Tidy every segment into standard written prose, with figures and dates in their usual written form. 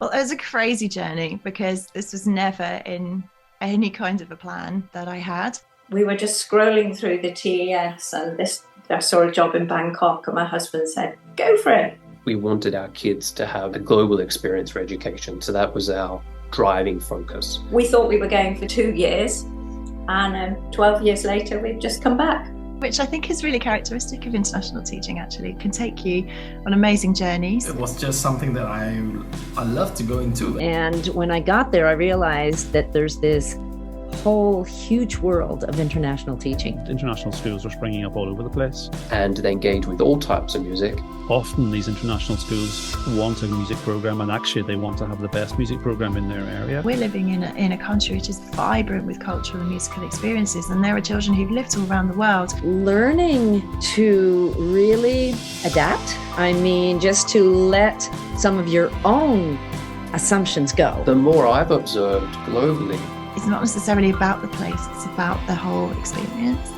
Well, it was a crazy journey because this was never in any kind of a plan that I had. We were just scrolling through the TES and I saw a job in Bangkok and my husband said, go for it. We wanted our kids to have a global experience for education, so that was our driving focus. We thought we were going for 2 years and 12 years later we've just come back. Which I think is really characteristic of international teaching, actually. It can take you on amazing journeys. It was just something that I love to go into. And when I got there, I realized that there's this whole huge world of international teaching. International schools are springing up all over the place. And they engage with all types of music. Often these international schools want a music program, and actually they want to have the best music program in their area. We're living in a country which is vibrant with cultural and musical experiences, and there are children who've lived all around the world. Learning to really adapt, just to let some of your own assumptions go. The more I've observed globally, it's not necessarily about the place, it's about the whole experience.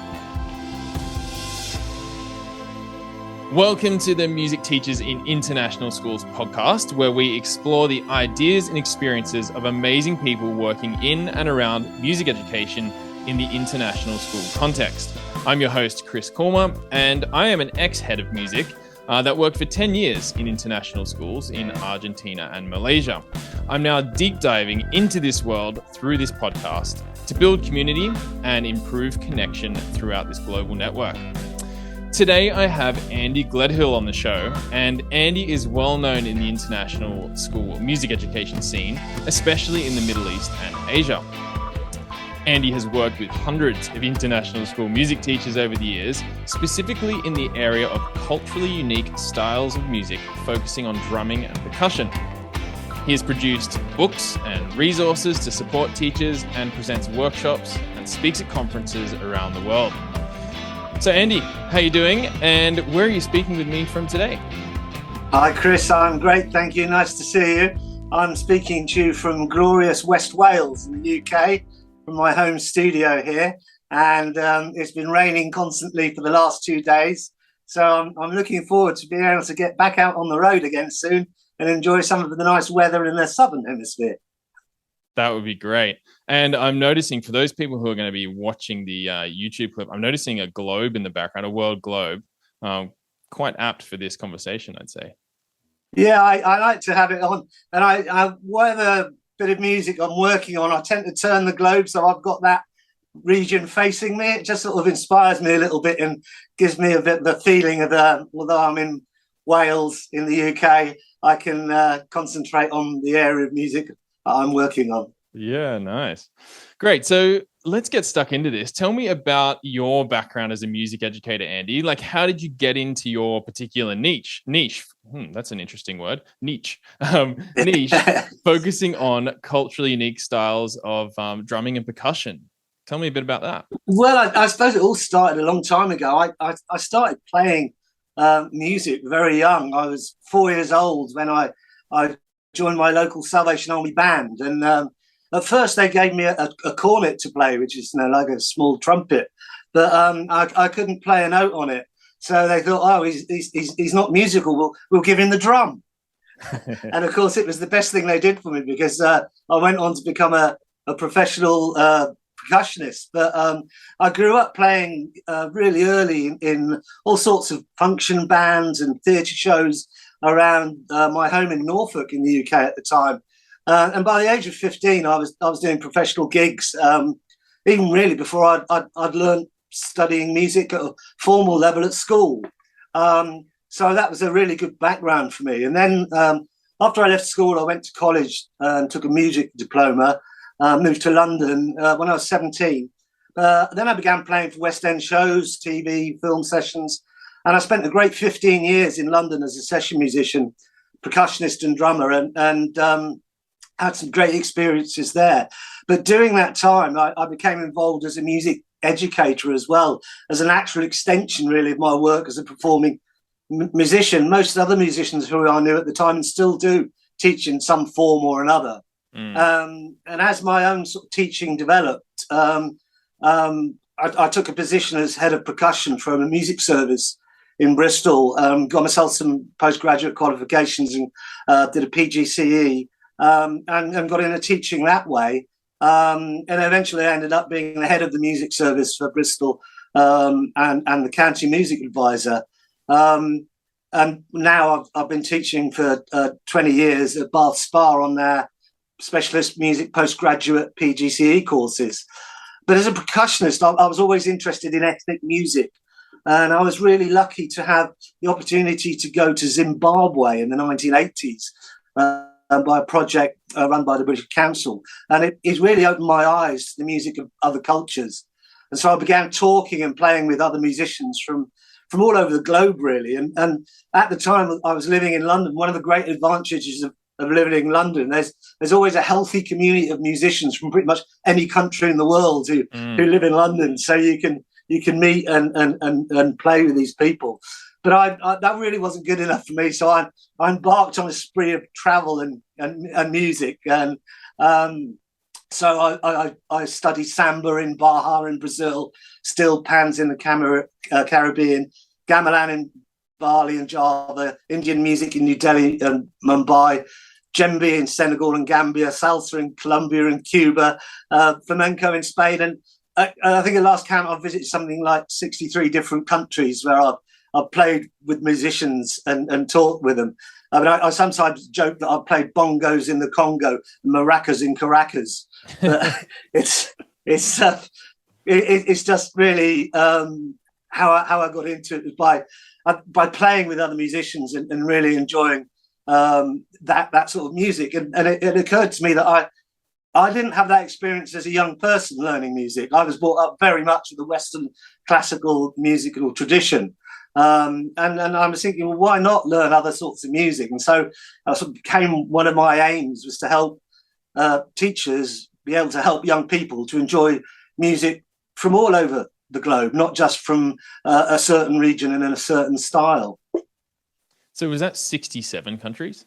Welcome to the Music Teachers in International Schools podcast, where we explore the ideas and experiences of amazing people working in and around music education in the international school context. I'm your host, Chris Cormer, and I am an ex-head of music that worked for 10 years in international schools in Argentina and Malaysia. I'm now deep diving into this world through this podcast to build community and improve connection throughout this global network. Today, I have Andy Gleadhill on the show, and Andy is well known in the international school music education scene, especially in the Middle East and Asia. Andy has worked with hundreds of international school music teachers over the years, specifically in the area of culturally unique styles of music, focusing on drumming and percussion. He has produced books and resources to support teachers and presents workshops and speaks at conferences around the world. So Andy, how are you doing? And where are you speaking with me from today? Hi Chris, I'm great, thank you. Nice to see you. I'm speaking to you from glorious West Wales in the UK, from my home studio here, and it's been raining constantly for the last 2 days. So I'm looking forward to being able to get back out on the road again soon and enjoy some of the nice weather in the southern hemisphere. That would be great. And I'm noticing, for those people who are going to be watching the YouTube clip, I'm noticing a globe in the background, a world globe, quite apt for this conversation, I'd say. Yeah, I like to have it on, and I whatever bit of music I'm working on, I tend to turn the globe so I've got that region facing me. It just sort of inspires me a little bit and gives me a bit of the feeling of although I'm in Wales in the UK, I can concentrate on the area of music I'm working on. Yeah, nice. Great. So let's get stuck into this. Tell me about your background as a music educator, Andy. Like, how did you get into your particular niche? That's an interesting word. Niche. Niche, focusing on culturally unique styles of drumming and percussion. Tell me a bit about that. Well, I suppose it all started a long time ago. I started playing music very young. I was 4 years old when I joined my local Salvation Army band. And at first they gave me a cornet to play, which is like a small trumpet. But I couldn't play a note on it. So they thought, oh, he's not musical. We'll give him the drum. And of course, it was the best thing they did for me because I went on to become a professional percussionist. But I grew up playing really early in all sorts of function bands and theatre shows around my home in Norfolk in the UK at the time. And by the age of 15, I was doing professional gigs, even really before I'd learned studying music at a formal level at school. So that was a really good background for me. And then after I left school, I went to college and took a music diploma, moved to London when I was 17. Then I began playing for West End shows, TV, film sessions. And I spent a great 15 years in London as a session musician, percussionist and drummer, and had some great experiences there. But during that time, I became involved as a music educator as well, as an actual extension, really, of my work as a performing musician. Most other musicians who I knew at the time and still do teach in some form or another. And as my own sort of teaching developed, I took a position as head of percussion from a music service in Bristol, got myself some postgraduate qualifications and did a PGCE and got into teaching that way. And eventually I ended up being the head of the music service for Bristol and the county music advisor. And now I've been teaching for 20 years at Bath Spa on their specialist music postgraduate PGCE courses. But as a percussionist, I was always interested in ethnic music. And I was really lucky to have the opportunity to go to Zimbabwe in the 1980s by a project run by the British Council. And it really opened my eyes to the music of other cultures. And so I began talking and playing with other musicians from all over the globe, really. And at the time I was living in London, one of the great advantages of living in London, there's always a healthy community of musicians from pretty much any country in the world who live in London. So you can meet and play with these people. But I that really wasn't good enough for me. So I embarked on a spree of travel and music. And so I studied samba in Baja in Brazil, steel pans in the Caribbean, gamelan in Bali and Java, Indian music in New Delhi and Mumbai, djembe in Senegal and Gambia, salsa in Colombia and Cuba, flamenco in Spain. And I think at last count I've visited something like 63 different countries where I've played with musicians and talked with them. I mean, I sometimes joke that I've played bongos in the Congo and maracas in Caracas. It's just really how I got into it was by playing with other musicians and really enjoying that sort of music. And it occurred to me that I didn't have that experience as a young person learning music. I was brought up very much with the Western classical musical tradition. And I was thinking, well, why not learn other sorts of music? And so that sort of became one of my aims, was to help teachers be able to help young people to enjoy music from all over the globe, not just from a certain region and in a certain style. So was that 67 countries?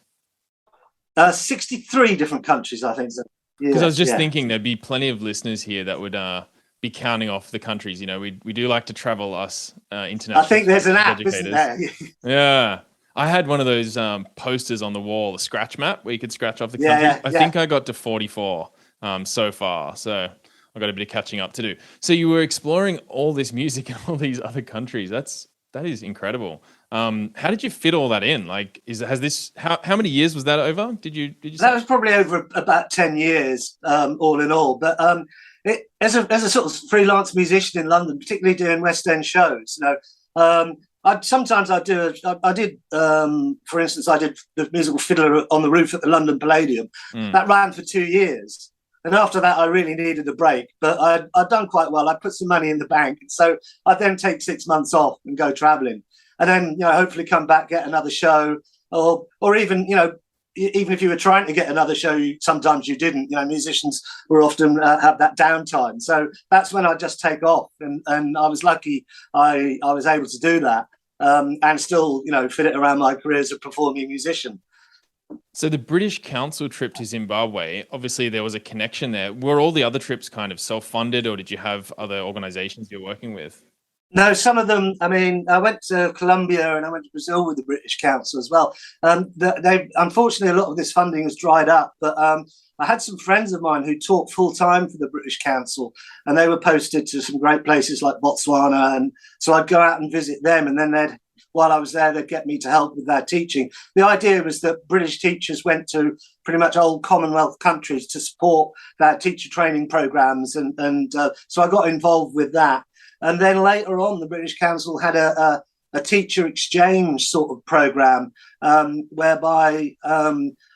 63 different countries, I think. Because I was just thinking there'd be plenty of listeners here that would be counting off the countries. You know, we do like to travel, us international. I think there's an app, educators. isn't there? Yeah. I had one of those posters on the wall, a scratch map where you could scratch off the countries. I think I got to 44 so far. So I've got a bit of catching up to do. So you were exploring all this music in all these other countries. That is incredible. How did you fit all that in? Like, how many years was that over? Did you That was probably over about 10 years, all in all. But as a sort of freelance musician in London, particularly doing West End shows, you know, I did, for instance, I did the musical Fiddler on the Roof at the London Palladium. That ran for 2 years. And after that, I really needed a break. But I'd done quite well. I put some money in the bank. So I'd then take 6 months off and go traveling. And then, you know, hopefully come back, get another show. Or even, you know, even if you were trying to get another show, sometimes you didn't. You know, musicians were often have that downtime. So that's when I just take off. And I was lucky I was able to do that and still, you know, fit it around my career as a performing musician. So the British Council trip to Zimbabwe, obviously there was a connection there. Were all the other trips kind of self-funded, or did you have other organizations you're working with? No, some of them. I mean, I went to Colombia and I went to Brazil with the British Council as well. Unfortunately, a lot of this funding has dried up, but I had some friends of mine who taught full-time for the British Council, and they were posted to some great places like Botswana, and so I'd go out and visit them, and then while I was there, they'd get me to help with their teaching. The idea was that British teachers went to pretty much old Commonwealth countries to support their teacher training programs, and so I got involved with that. And then later on, the British Council had a teacher exchange sort of program, whereby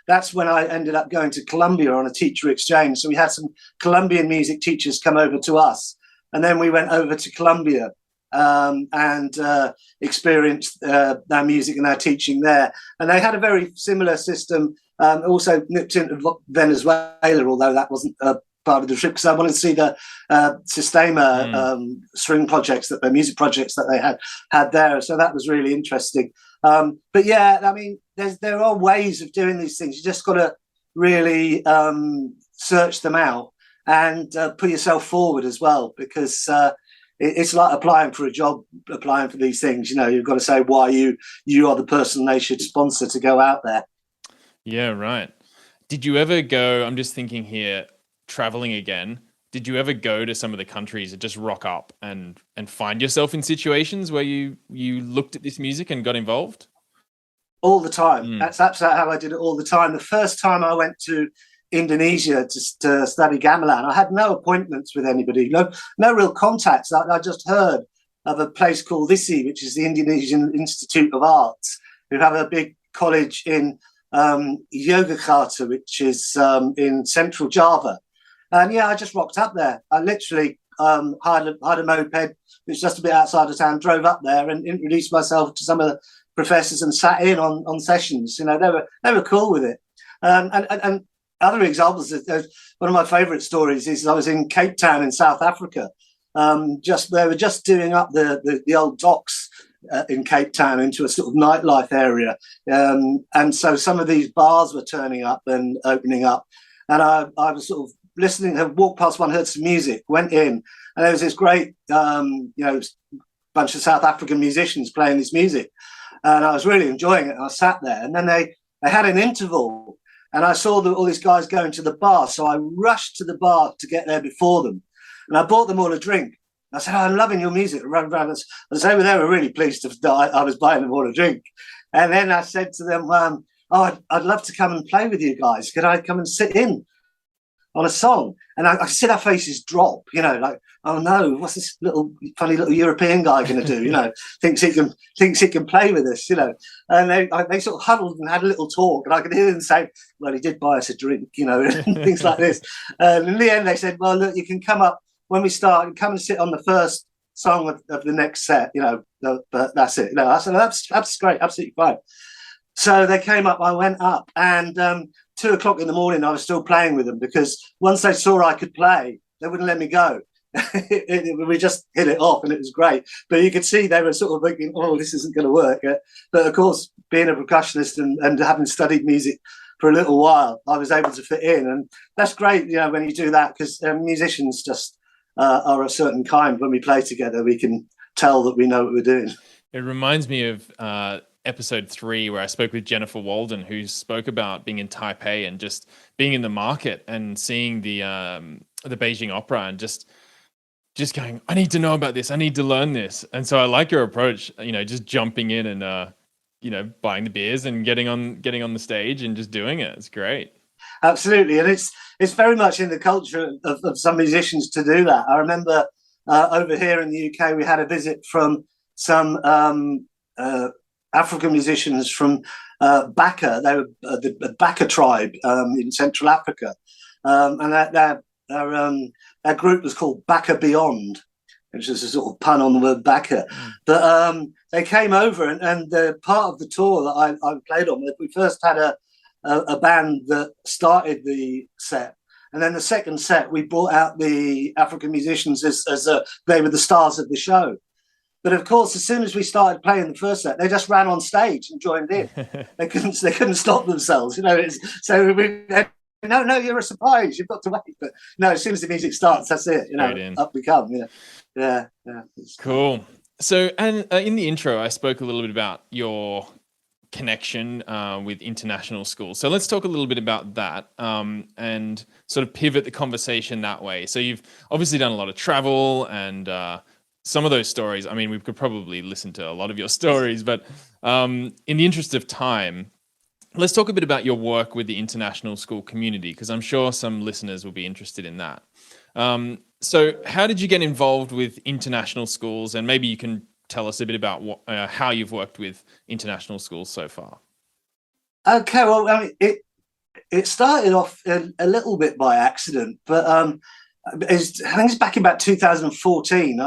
that's when I ended up going to Colombia on a teacher exchange. So we had some Colombian music teachers come over to us, and then we went over to Colombia and experienced their music and their teaching there. And they had a very similar system, also nipped into Venezuela, although that wasn't part of the trip, because I wanted to see the Sistema string projects, the music projects that they had there. So that was really interesting. But yeah, I mean, there are ways of doing these things. You just got to really search them out and put yourself forward as well, because it's like applying for a job, applying for these things. You know, you've got to say why you are the person they should sponsor to go out there. Yeah, right. Did you ever go, I'm just thinking here, traveling again, did you ever go to some of the countries and just rock up and find yourself in situations where you looked at this music and got involved? All the time. That's absolutely how I did it all the time. The first time I went to Indonesia to study gamelan, I had no appointments with anybody, no real contacts. I just heard of a place called ISI, which is the Indonesian Institute of Arts, who have a big college in Yogyakarta, which is in central Java. And yeah, I just rocked up there. I literally hired a moped, which was just a bit outside of town, drove up there and introduced myself to some of the professors and sat in on sessions. You know, they were cool with it. And other examples, one of my favourite stories is I was in Cape Town in South Africa. They were just doing up the old docks in Cape Town into a sort of nightlife area. And so some of these bars were turning up and opening up. And I was sort of listening, I walked past one, heard some music, went in, and there was this great, bunch of South African musicians playing this music. And I was really enjoying it. And I sat there, and then they had an interval, and I saw all these guys going to the bar. So I rushed to the bar to get there before them, and I bought them all a drink. I said, I'm loving your music. And over there were really pleased that I was buying them all a drink. And then I said to them, I'd love to come and play with you guys. Could I come and sit in on a song? And I see their faces drop, like, oh no, what's this funny little European guy going to do? Thinks he can play with us, And they sort of huddled and had a little talk, and I could hear them say, well, he did buy us a drink, and things like this. And in the end, they said, well, look, you can come up when we start and come and sit on the first song of the next set, but that's it. I said, that's great, absolutely fine. So they came up, I went up, and 2:00 in the morning, I was still playing with them, because once they saw I could play, they wouldn't let me go. We just hit it off, and it was great. But you could see they were sort of thinking, oh, this isn't going to work. But of course, being a percussionist and having studied music for a little while, I was able to fit in. And that's great, when you do that, because musicians just are a certain kind. When we play together, we can tell that we know what we're doing. It reminds me of episode 3, where I spoke with Jennifer Walden, who spoke about being in Taipei and just being in the market and seeing the Beijing Opera and just going, I need to know about this. I need to learn this. And so I like your approach, just jumping in and, buying the beers and getting on the stage and just doing it. It's great. Absolutely. And it's very much in the culture of some musicians to do that. I remember over here in the UK, we had a visit from some African musicians from Baka. They were the Baka tribe in Central Africa. And their group was called Baka Beyond, which is a sort of pun on the word Baka. But they came over, and the part of the tour that I played on, we first had a band that started the set. And then the second set, we brought out the African musicians as they were the stars of the show. But of course, as soon as we started playing the first set, they just ran on stage and joined in. They couldn't stop themselves, So no, you're a surprise. You've got to wait. But no, as soon as the music starts, that's it. Up we come. Yeah. Cool. So, and in the intro, I spoke a little bit about your connection with international schools. So let's talk a little bit about that and sort of pivot the conversation that way. So you've obviously done a lot of travel and some of those stories. I mean, we could probably listen to a lot of your stories, but in the interest of time, let's talk a bit about your work with the international school community, because I'm sure some listeners will be interested in that. So how did you get involved with international schools? And maybe you can tell us a bit about how you've worked with international schools so far. Okay, well, I mean, it started off a little bit by accident, but I think it's back in about 2014.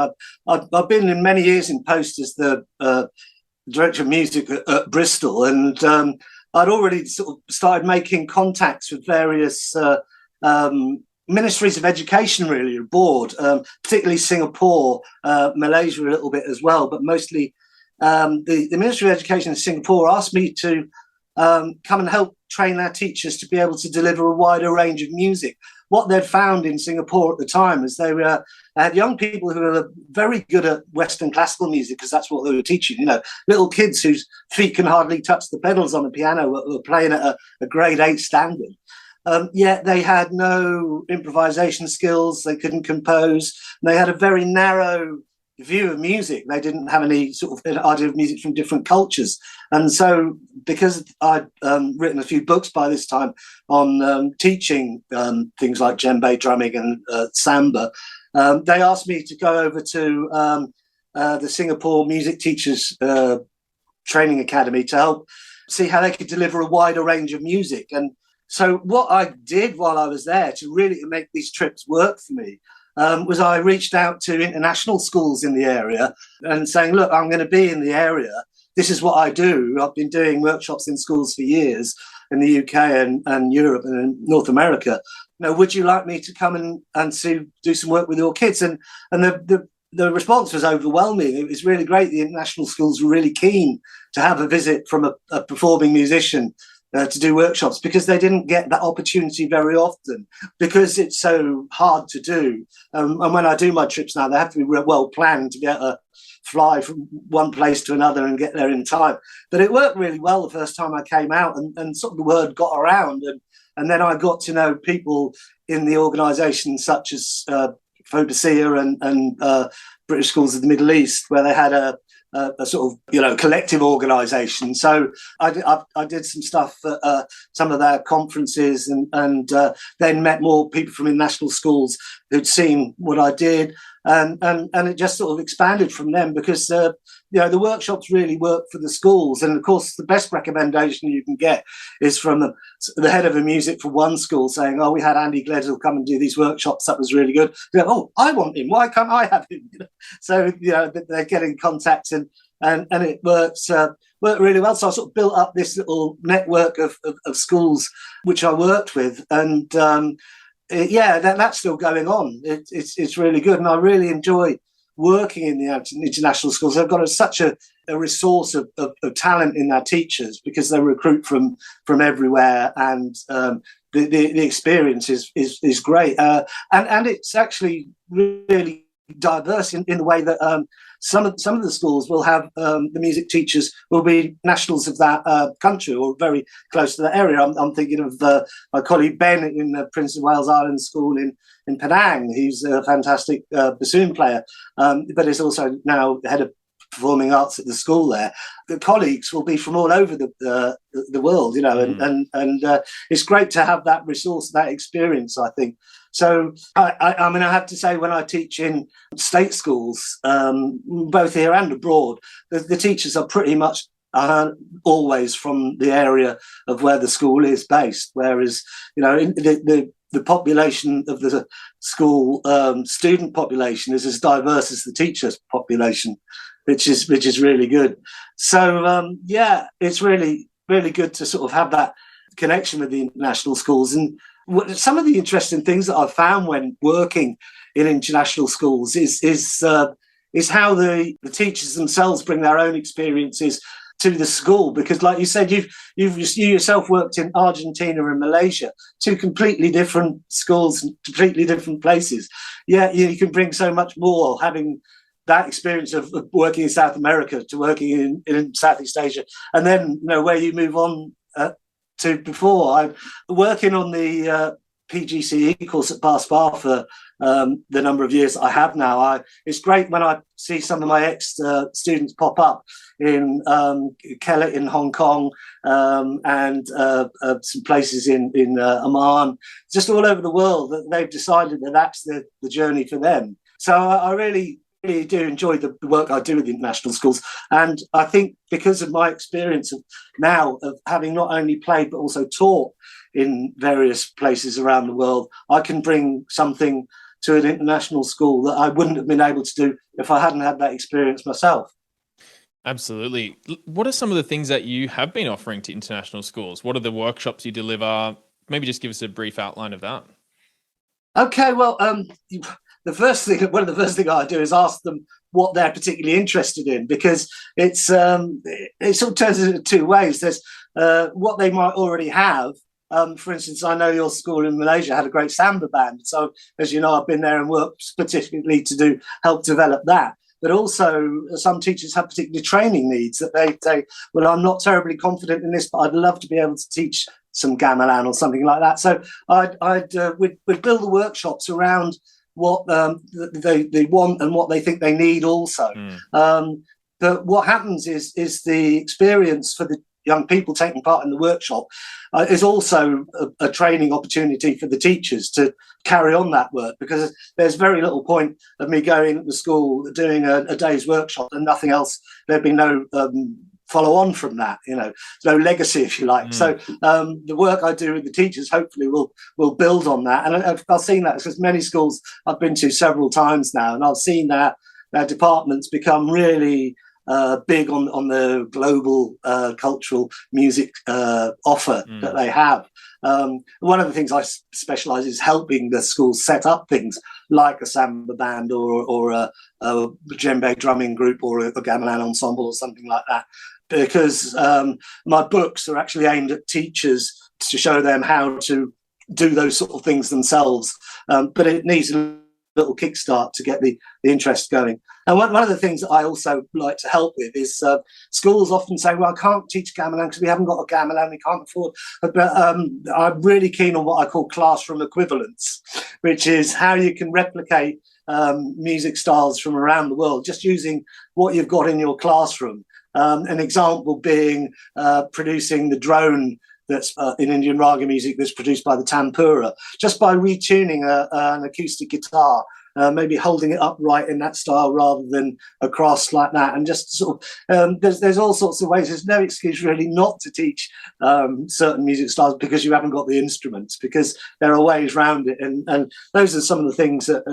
I've been in many years in post as the director of music at Bristol, and I'd already sort of started making contacts with various ministries of education, really, abroad, particularly Singapore, Malaysia a little bit as well, but mostly the Ministry of Education in Singapore asked me to come and help train their teachers to be able to deliver a wider range of music. What they'd found in Singapore at the time is they had young people who were very good at Western classical music, because that's what they were teaching. Little kids whose feet can hardly touch the pedals on the piano were playing at a grade 8 standard. yet they had no improvisation skills. They couldn't compose. They had a very narrow view of music. They didn't have any sort of idea of music from different cultures. And so, because I'd written a few books by this time on teaching things like djembe drumming and samba, they asked me to go over to the Singapore Music Teachers Training Academy to help see how they could deliver a wider range of music. And so what I did while I was there to really make these trips work for me was I reached out to international schools in the area and saying, look, I'm going to be in the area. This is what I do. I've been doing workshops in schools for years in the UK and Europe and in North America. Now, would you like me to come and do some work with your kids? And the response was overwhelming. It was really great. The international schools were really keen to have a visit from a performing musician to do workshops, because they didn't get that opportunity very often, because it's so hard to do. And when I do my trips now, they have to be well planned to be able to fly from one place to another and get there in time. But it worked really well the first time I came out, and sort of the word got around. And then I got to know people in the organisation, such as Percussion and British Schools of the Middle East, where they had a sort of collective organisation. So I did some stuff at some of their conferences, and then met more people from international schools who'd seen what I did, and it just sort of expanded from them, because the workshops really work for the schools. And of course, the best recommendation you can get is from the head of a music for one school saying, "Oh, we had Andy Gleadhill come and do these workshops. That was really good." They go, "Oh, I want him. Why can't I have him?" So they get in contact, and it worked really well. So I sort of built up this little network of schools which I worked with, and that's still going on. It's really good, and I really enjoy working in the international schools. They've got such a resource of talent in their teachers, because they recruit from everywhere, and the experience is great, and it's actually really diverse in the way that some of the schools will have the music teachers will be nationals of that country, or very close to that area. I'm thinking of my colleague Ben in the Prince of Wales Island School in Penang. He's a fantastic bassoon player, but is also now head of performing arts at the school there. The colleagues will be from all over the world, and it's great to have that resource, that experience, I think. So I mean, I have to say, when I teach in state schools, both here and abroad, the teachers are pretty much always from the area of where the school is based. Whereas, the population of the school student population is as diverse as the teachers' population, which is really good. So it's really, really good to sort of have that connection with the international schools. And some of the interesting things that I've found when working in international schools is how the teachers themselves bring their own experiences to the school, because, like you said, you yourself worked in Argentina and Malaysia, two completely different schools, completely different places. Yeah, you can bring so much more having that experience of working in South America to working in Southeast Asia, and then where you move on to before. I'm working on the PGCE course at Bar Spa for the number of years I have now. It's great when I see some of my ex-students pop up in Kelet in Hong Kong, and some places in Oman, just all over the world, that they've decided that that's the journey for them. So I really do enjoy the work I do with international schools, and I think because of my experience of having not only played but also taught in various places around the world, I can bring something to an international school that I wouldn't have been able to do if I hadn't had that experience myself. Absolutely. What are some of the things that you have been offering to international schools? What are the workshops you deliver? Maybe just give us a brief outline of that. Okay, well, one of the first things I do is ask them what they're particularly interested in, because it sort of turns into two ways. There's what they might already have. For instance, I know your school in Malaysia had a great samba band. So, as you know, I've been there and worked specifically to help develop that. But also, some teachers have particular training needs that they say, well, I'm not terribly confident in this, but I'd love to be able to teach some gamelan or something like that. So we'd build the workshops around what they want and what they think they need also. But what happens is the experience for the young people taking part in the workshop is also a training opportunity for the teachers to carry on that work, because there's very little point of me going to school doing a day's workshop and nothing else. There'd be no follow on from that, no legacy, if you like. So the work I do with the teachers hopefully will build on that. And I've seen that because many schools I've been to several times now, and I've seen their departments become really big on the global cultural music offer that they have. One of the things I specialise is helping the schools set up things like a samba band or a djembe drumming group or a gamelan ensemble or something like that, because my books are actually aimed at teachers to show them how to do those sort of things themselves, but it needs a little kickstart to get the interest going. And one of the things that I also like to help with is schools often say, well, I can't teach gamelan because we haven't got a gamelan, we can't afford. But I'm really keen on what I call classroom equivalence, which is how you can replicate music styles from around the world just using what you've got in your classroom. An example being producing the drone that's in Indian raga music that's produced by the tampura, just by retuning an acoustic guitar, maybe holding it upright in that style rather than across like that, and just sort of there's all sorts of ways. There's no excuse really not to teach certain music styles because you haven't got the instruments, because there are ways around it, and those are some of the things that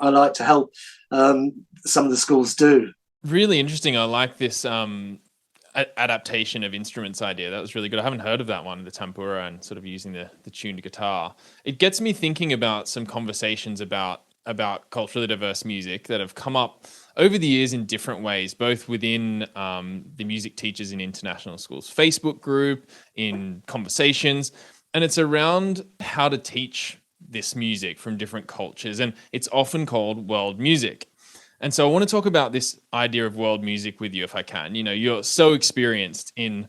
I like to help some of the schools do. Really interesting. I like this adaptation of instruments idea. That was really good. I haven't heard of that one, the tampura, and sort of using the tuned guitar. It gets me thinking about some conversations about culturally diverse music that have come up over the years in different ways, both within the Music Teachers in International Schools Facebook group, in conversations, and it's around how to teach this music from different cultures, and it's often called world music. And so I want to talk about this idea of world music with you, if I can. You're so experienced in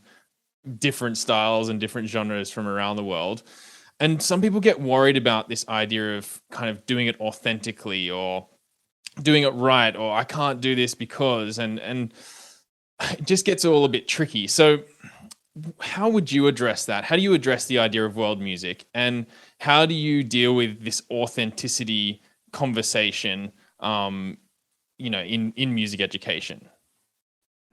different styles and different genres from around the world. And some people get worried about this idea of kind of doing it authentically or doing it right, or I can't do this because, and it just gets all a bit tricky. So how would you address that? How do you address the idea of world music? And how do you deal with this authenticity conversation in music education?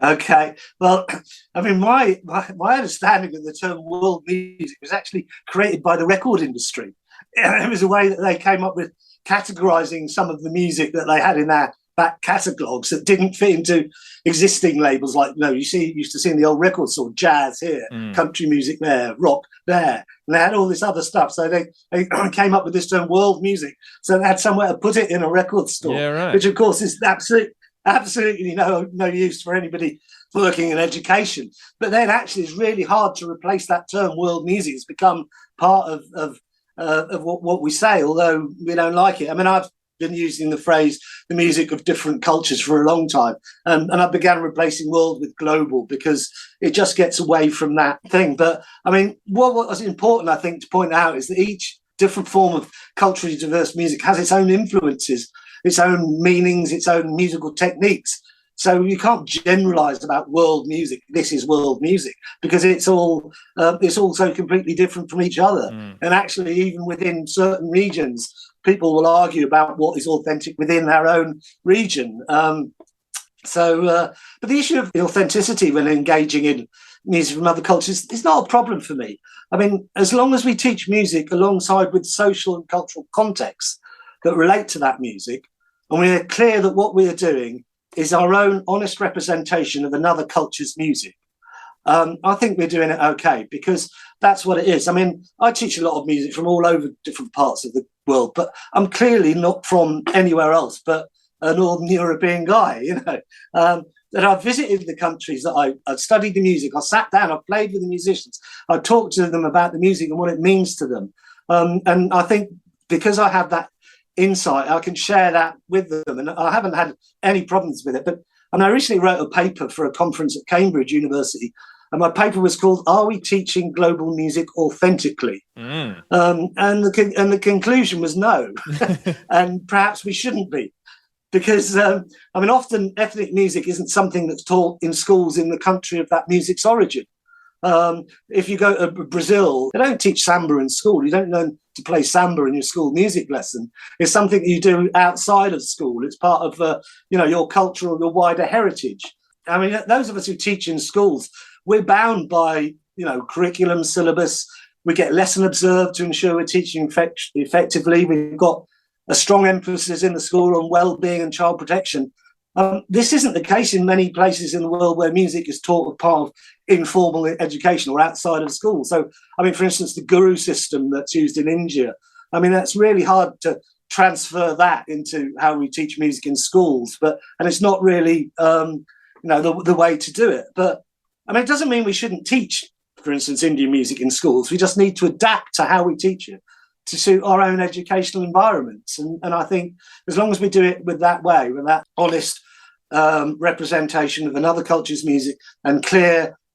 Okay, well, I mean, my understanding of the term world music was actually created by the record industry. It was a way that they came up with categorizing some of the music that they had in their back catalogues that didn't fit into existing labels. Like, you used to see in the old record store, jazz here, country music there, rock there, and they had all this other stuff. So they came up with this term world music. So they had somewhere to put it in a record store, which of course is absolutely no use for anybody working in education. But then actually it's really hard to replace that term world music. It's become part of what we say, although we don't like it. I mean, I've been using the phrase the music of different cultures for a long time, and I began replacing world with global because it just gets away from that thing. But I mean, what was important, I think, to point out is that each different form of culturally diverse music has its own influences, its own meanings, its own musical techniques. So you can't generalize about world music. This is world music, because it's all so completely different from each other. And actually, even within certain regions, people will argue about what is authentic within their own region. But the issue of the authenticity when engaging in music from other cultures is not a problem for me. I mean, as long as we teach music alongside with social and cultural contexts that relate to that music, and we are clear that what we are doing is our own honest representation of another culture's music, I think we're doing it okay, because that's what it is. I mean, I teach a lot of music from all over different parts of the world, but I'm clearly not from anywhere else but a Northern European guy, that I've visited the countries that I've studied the music. I sat down, I played with the musicians, I talked to them about the music and what it means to them. And I think because I have that insight, I can share that with them, and I haven't had any problems with it. But I recently wrote a paper for a conference at Cambridge University and my paper was called "Are We Teaching Global Music Authentically?" And the conclusion was no, and perhaps we shouldn't be, because often ethnic music isn't something that's taught in schools in the country of that music's origin. If you go to Brazil, they don't teach samba in school. You don't learn to play samba in your school music lesson. It's something you do outside of school. It's part of your cultural, your wider heritage. I mean, those of us who teach in schools, we're bound by curriculum, syllabus. We get lesson observed to ensure we're teaching effectively. We've got a strong emphasis in the school on well-being and child protection. This isn't the case in many places in the world where music is taught as part of informal education or outside of school. So, for instance, the guru system that's used in India, that's really hard to transfer that into how we teach music in schools. And it's not really, the way to do it. But, it doesn't mean we shouldn't teach, for instance, Indian music in schools. We just need to adapt to how we teach it to suit our own educational environments. And I think as long as we do it with that honest representation of another culture's music and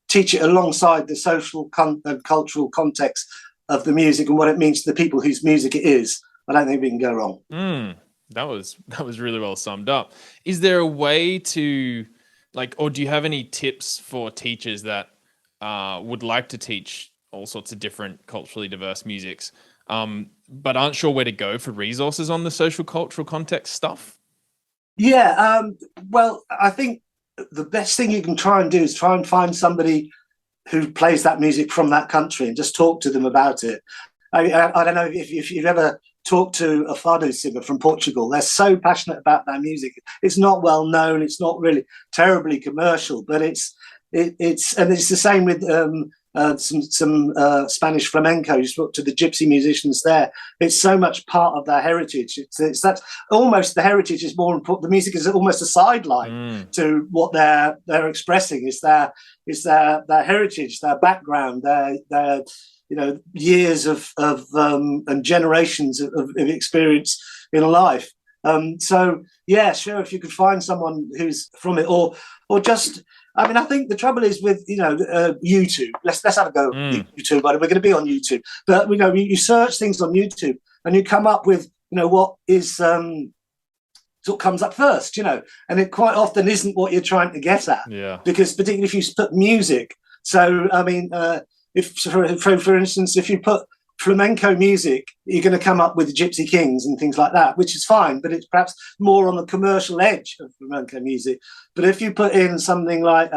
teach it alongside the social and cultural context of the music and what it means to the people whose music it is, I don't think we can go wrong. That was really well summed up. Is there a way to or do you have any tips for teachers that would like to teach all sorts of different culturally diverse musics, but aren't sure where to go for resources on the social cultural context stuff? Yeah, well, I think the best thing you can try and do is try and find somebody who plays that music from that country and just talk to them about it. I don't know if you've ever talked to a fado singer from Portugal. They're so passionate about their music. It's not well known. It's not really terribly commercial, but it's the same with some Spanish flamenco. You spoke to the gypsy musicians there. It's so much part of their heritage. It's that almost the heritage is more important. The music is almost a sideline to what they're expressing. Is their heritage, their background, their years of and generations of experience in life. So yeah, sure. If you could find someone who's from it, or just. I think the trouble is with YouTube. Let's have a go at YouTube, but we're going to be on YouTube. But you search things on YouTube and you come up with what is what comes up first, and it quite often isn't what you're trying to get at. Yeah. Because particularly if you put music, so if for instance if you put flamenco music, you're going to come up with Gypsy Kings and things like that, which is fine, but it's perhaps more on the commercial edge of flamenco music. But if you put in something like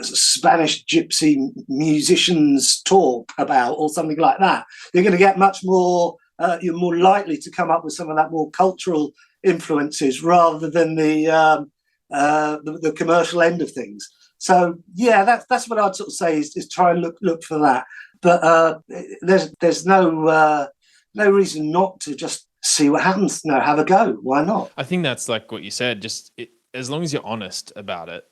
Spanish Gypsy musicians talk about, or something like that, you're going to get much more, you're more likely to come up with some of that more cultural influences rather than the commercial end of things. So yeah, that's what I'd sort of say is try and look for that. But there's no reason not to just see what happens. Have a go. Why not? I think that's like what you said. As long as you're honest about it,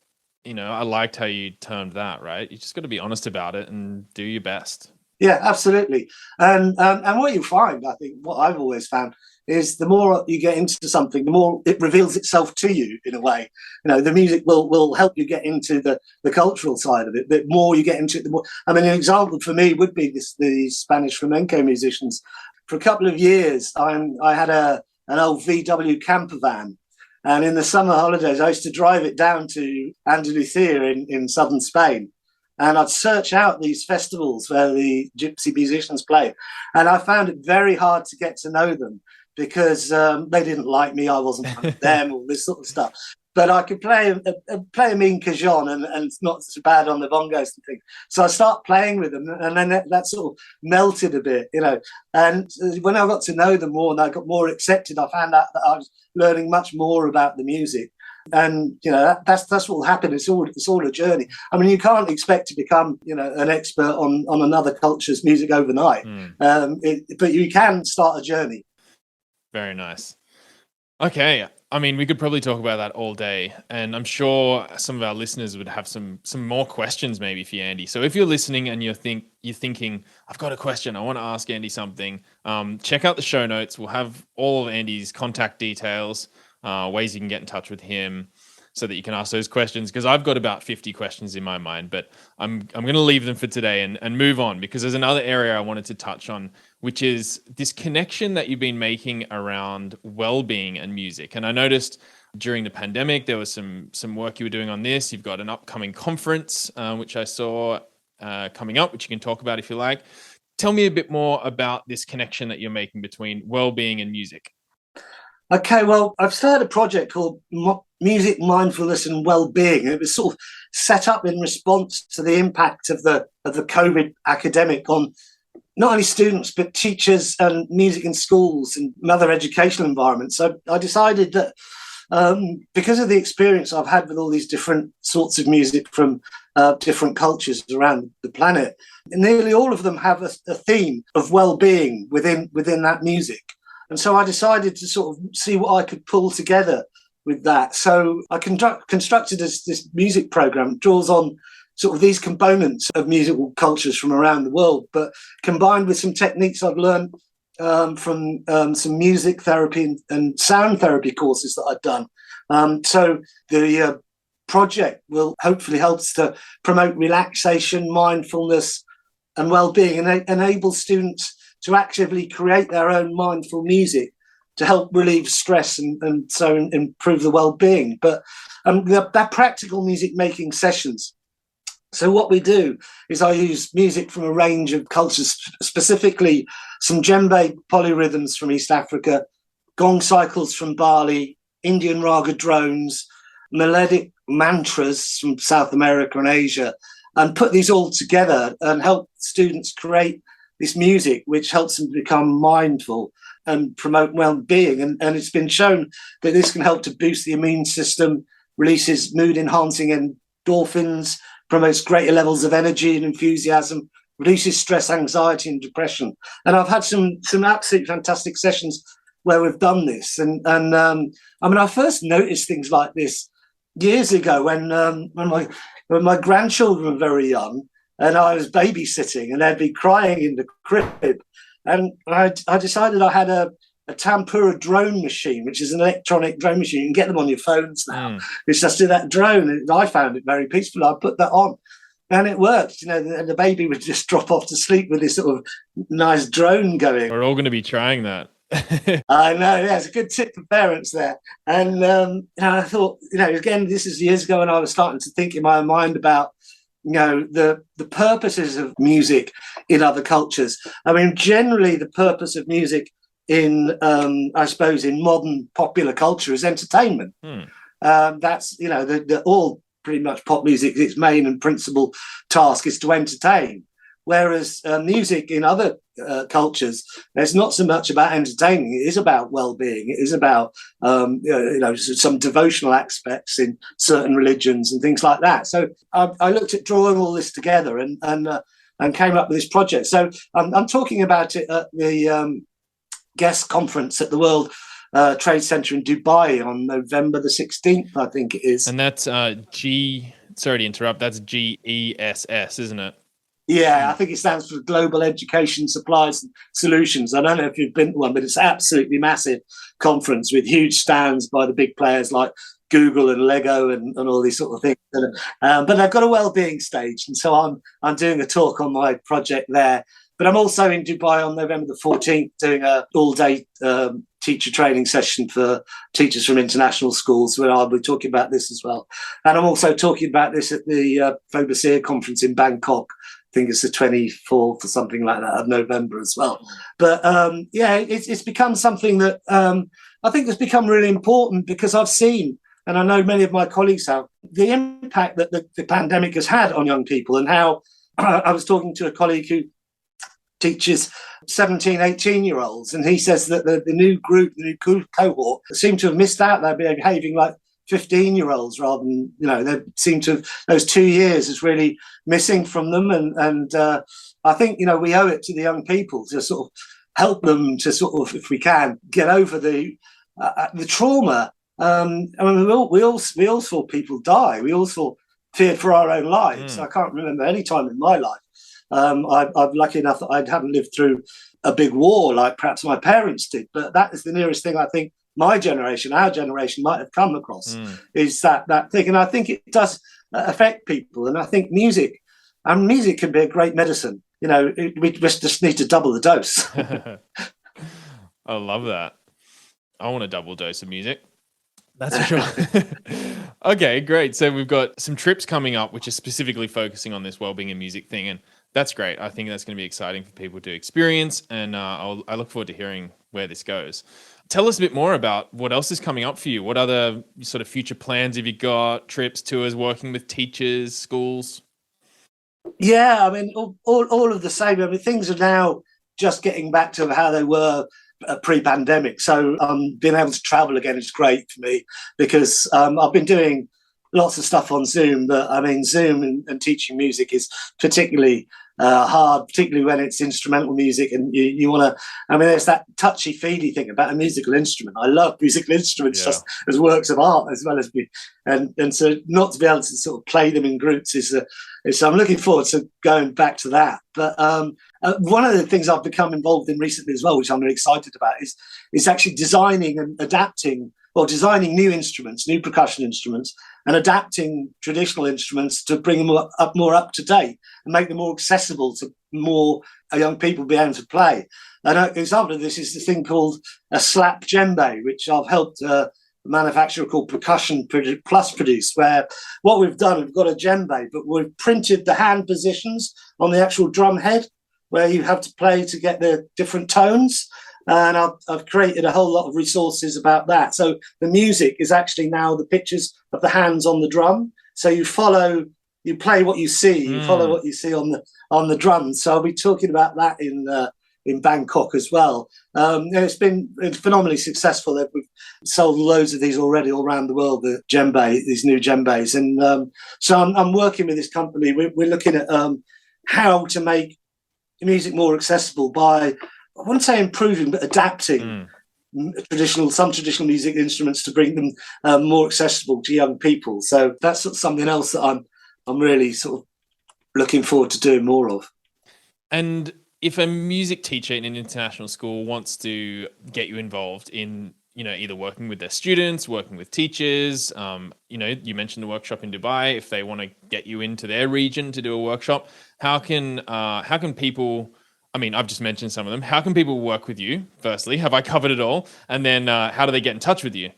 I liked how you termed that, right? You just got to be honest about it and do your best. Yeah, absolutely. And what you find, I think, what I've always found is the more you get into something, the more it reveals itself to you in a way. The music will help you get into the cultural side of it. The more you get into it, the more. An example for me would be the Spanish flamenco musicians. For a couple of years, I had an old VW camper van. And in the summer holidays, I used to drive it down to Andalusia in southern Spain. And I'd search out these festivals where the gypsy musicians play. And I found it very hard to get to know them because they didn't like me. I wasn't like them, all this sort of stuff. But I could play a mean cajon and it's not so bad on the bongos and things. So I started playing with them, and then that sort of melted a bit, And when I got to know them more and I got more accepted, I found out that I was learning much more about the music. And that's what will happen. It's all a journey. You can't expect to become an expert on another culture's music overnight, but you can start a journey. Very nice. Okay, we could probably talk about that all day, and I'm sure some of our listeners would have some more questions maybe for you, Andy. So if you're listening and you're thinking, I've got a question, I want to ask Andy something, check out the show notes. We'll have all of Andy's contact details, ways you can get in touch with him. so that you can ask those questions, because I've got about 50 questions in my mind, but I'm going to leave them for today and move on, because there's another area I wanted to touch on, which is this connection that you've been making around well-being and music. And I noticed during the pandemic, there was some work you were doing on this. You've got an upcoming conference, which I saw coming up, which you can talk about if you like. Tell me a bit more about this connection that you're making between well-being and music. Okay, well, I've started a project called Music, Mindfulness and Wellbeing. It was sort of set up in response to the impact of the COVID academic on not only students, but teachers and music in schools and other educational environments. So I decided that because of the experience I've had with all these different sorts of music from different cultures around the planet, nearly all of them have a theme of well-being within that music. And so I decided to sort of see what I could pull together with that. So I constructed this music program that draws on sort of these components of musical cultures from around the world, but combined with some techniques I've learned from some music therapy and sound therapy courses that I've done. So the project will hopefully help to promote relaxation, mindfulness, and well-being, and enable students to actively create their own mindful music to help relieve stress and so improve the well-being. But they're practical music making sessions. So what we do is I use music from a range of cultures, specifically some djembe polyrhythms from East Africa, gong cycles from Bali, Indian raga drones, melodic mantras from South America and Asia, and put these all together and help students create this music, which helps them become mindful and promote well-being. And it's been shown that this can help to boost the immune system, releases mood-enhancing endorphins, promotes greater levels of energy and enthusiasm, reduces stress, anxiety, and depression. And I've had some absolutely fantastic sessions where we've done this. And I mean, I first noticed things like this years ago when my grandchildren were very young, and I was babysitting, and they'd be crying in the crib. And I decided I had a Tampura drone machine, which is an electronic drone machine. You can get them on your phones now. It's just do that drone. And I found it very peaceful. I put that on, and it worked. And the baby would just drop off to sleep with this sort of nice drone going. We're all going to be trying that. I know, yeah, it's a good tip for parents there. And I thought, again, this is years ago when I was starting to think in my mind about the purposes of music in other cultures. I mean, generally the purpose of music in I suppose in modern popular culture is entertainment. That's all pretty much pop music, its main and principal task is to entertain, whereas music in other cultures, it's not so much about entertaining. It is about well-being. It is about some devotional aspects in certain religions and things like that. So I looked at drawing all this together and came up with this project. So I'm talking about it at the guest conference at the World Trade Center in Dubai on November the 16th, I think it is. And that's sorry to interrupt, that's GESS, isn't it? Yeah, I think it stands for Global Education Supplies and Solutions. I don't know if you've been to one, but it's an absolutely massive conference with huge stands by the big players like Google and Lego and all these sort of things. But they've got a well-being stage, and so I'm doing a talk on my project there. But I'm also in Dubai on November the 14th doing an all-day teacher training session for teachers from international schools, where I'll be talking about this as well. And I'm also talking about this at the Phobosea conference in Bangkok. I think it's the 24th or something like that of November as well. But it's become something that I think has become really important, because I've seen, and I know many of my colleagues have, the impact that the pandemic has had on young people, and how I was talking to a colleague who teaches 17, 18-year-olds, and he says that the new group, the new cohort, seem to have missed out. They're behaving like 15-year-olds rather than, they seem to have, those 2 years is really missing from them. And I think, we owe it to the young people to sort of help them to sort of, if we can, get over the trauma. I mean, we all saw people die. We also feared for our own lives. I can't remember any time in my life. I'm lucky enough that I haven't lived through a big war like perhaps my parents did, but that is the nearest thing I think my generation, our generation might have come across, is that thing. And I think it does affect people. And I think music can be a great medicine. You know, we just need to double the dose. I love that. I want a double dose of music. That's for sure. Okay, great. So we've got some trips coming up, which is specifically focusing on this wellbeing and music thing. And that's great. I think that's going to be exciting for people to experience. And I look forward to hearing where this goes. Tell us a bit more about what else is coming up for you. What other sort of future plans have you got? Trips, tours, working with teachers, schools? Yeah, I mean, all of the same. I mean, things are now just getting back to how they were pre-pandemic. So being able to travel again is great for me, because I've been doing lots of stuff on Zoom, but I mean, Zoom and teaching music is particularly hard, particularly when it's instrumental music and you want to, I mean, there's that touchy-feely thing about a musical instrument. I love musical instruments just as works of art as well as me. And so not to be able to sort of play them in groups is I'm looking forward to going back to that. But one of the things I've become involved in recently as well, which I'm really excited about, is actually designing and adapting, or designing new instruments, new percussion instruments, and adapting traditional instruments to bring them more up to date and make them more accessible to more young people be able to play. And an example of this is the thing called a slap djembe, which I've helped a manufacturer called Percussion Plus produce, where what we've done, we've got a djembe, but we've printed the hand positions on the actual drum head, where you have to play to get the different tones. And I've created a whole lot of resources about that. So the music is actually now the pictures of the hands on the drum. So you play what you see, you follow what you see on the drums. So I'll be talking about that in Bangkok as well. And it's been phenomenally successful. We've sold loads of these already all around the world, the djembe, these new djembes. And so I'm working with this company. We're looking at how to make music more accessible by, I wouldn't say improving, but adapting some traditional music instruments to bring them more accessible to young people. So that's something else that I'm really sort of looking forward to doing more of. And if a music teacher in an international school wants to get you involved in, you know, either working with their students, working with teachers, you know, you mentioned the workshop in Dubai. If they want to get you into their region to do a workshop, how can people? I mean, I've just mentioned some of them. How can people work with you? Firstly, have I covered it all? And then how do they get in touch with you?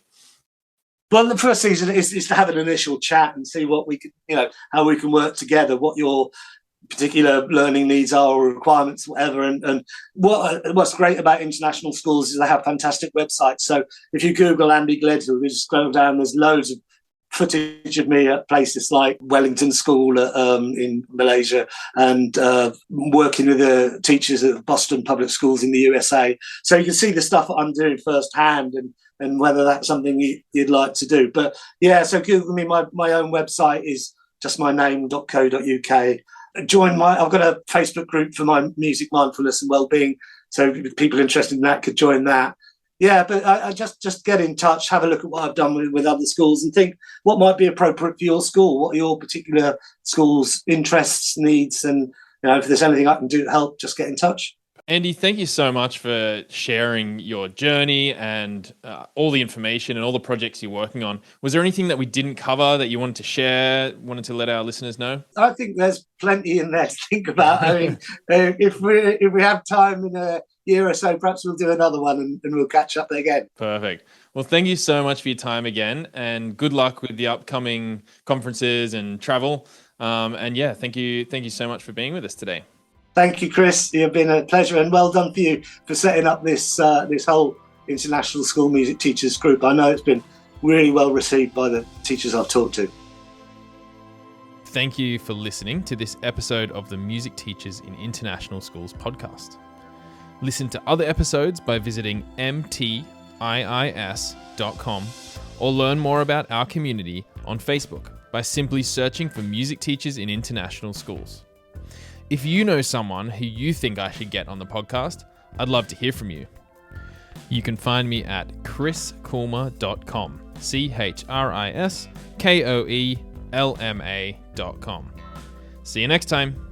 Well, the first thing is to have an initial chat and see what we can, you know, how we can work together, what your particular learning needs are or requirements, whatever. And what's great about international schools is they have fantastic websites. So if you Google Andy Gleadhill, you just scroll down, there's loads of footage of me at places like Wellington School in Malaysia, and working with the teachers at Boston Public Schools in the USA. So you can see the stuff that I'm doing firsthand and whether that's something you'd like to do. But yeah, so Google me. My own website is just my name.co.uk. I've got a Facebook group for my music, mindfulness and wellbeing. So people interested in that could join that. Yeah, but I just get in touch, have a look at what I've done with other schools and think what might be appropriate for your school, what are your particular school's interests, needs, and you know, if there's anything I can do to help, just get in touch. Andy, thank you so much for sharing your journey and all the information and all the projects you're working on. Was there anything that we didn't cover that you wanted to share, wanted to let our listeners know? I think there's plenty in there to think about. I mean, if we have time in a year or so, perhaps we'll do another one and we'll catch up again. Perfect. Well, thank you so much for your time again, and good luck with the upcoming conferences and travel. And yeah, thank you so much for being with us today. Thank you, Chris. You've been a pleasure, and well done for you for setting up this whole international school music teachers group. I know it's been really well received by the teachers I've talked to. Thank you for listening to this episode of the Music Teachers in International Schools podcast. Listen to other episodes by visiting mtiis.com or learn more about our community on Facebook by simply searching for Music Teachers in International Schools. If you know someone who you think I should get on the podcast, I'd love to hear from you. You can find me at chriskoelma.com, ChrisKoelma.com. See you next time.